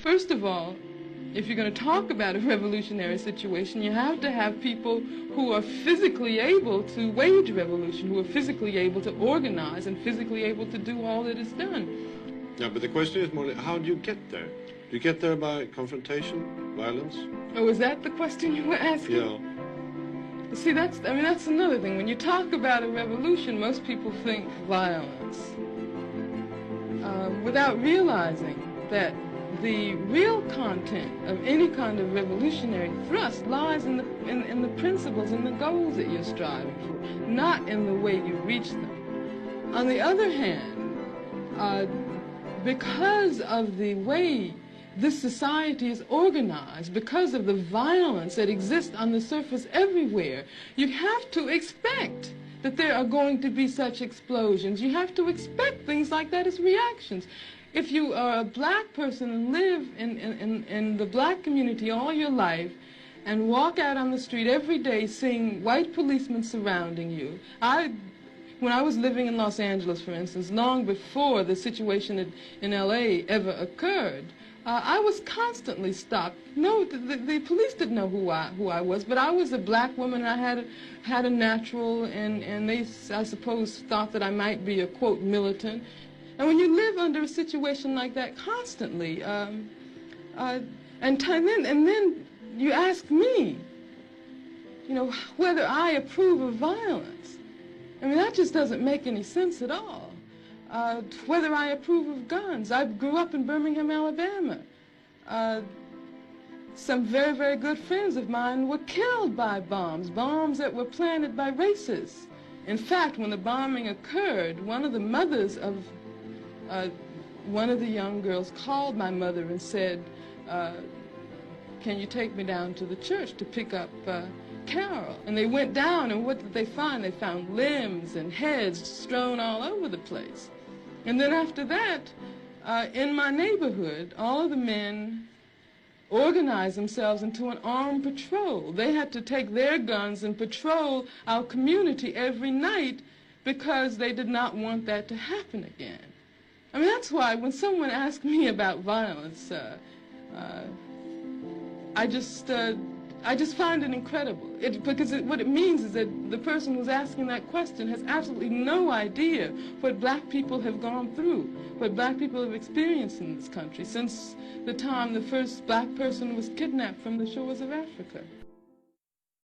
First of all, if you're going to talk about a revolutionary situation, you have to have people who are physically able to wage revolution, who are physically able to organize and physically able to do all that is done. Yeah, but the question is more, how do you get there? Do you get there by confrontation, violence? Oh, is that the question you were asking? Yeah. See, that's another thing. When you talk about a revolution, most people think violence, without realizing that the real content of any kind of revolutionary thrust lies in the principles and the goals that you're striving for, not in the way you reach them. On the other hand, because of the way this society is organized, because of the violence that exists on the surface everywhere, you have to expect that there are going to be such explosions. You have to expect things like that as reactions. If you are a black person and live in the black community all your life and walk out on the street every day seeing white policemen surrounding you, when I was living in Los Angeles, for instance, long before the situation in LA ever occurred, I was constantly stopped. No, the police didn't know who I was, but I was a black woman, and I had a natural, and they, I suppose, thought that I might be a, quote, militant. And when you live under a situation like that constantly, and then you ask me, you know, whether I approve of violence. I mean, that just doesn't make any sense at all. Whether I approve of guns. I grew up in Birmingham, Alabama. Some very, very good friends of mine were killed by bombs that were planted by racists. In fact, when the bombing occurred, one of the mothers of one of the young girls called my mother and said, can you take me down to the church to pick up Carol? And they went down, and what did they find? They found limbs and heads strewn all over the place. And then after that, in my neighborhood, all of the men organized themselves into an armed patrol. They had to take their guns and patrol our community every night because they did not want that to happen again. I mean, that's why when someone asks me about violence, I just find it incredible. Because what it means is that the person who's asking that question has absolutely no idea what black people have gone through, what black people have experienced in this country since the time the first black person was kidnapped from the shores of Africa.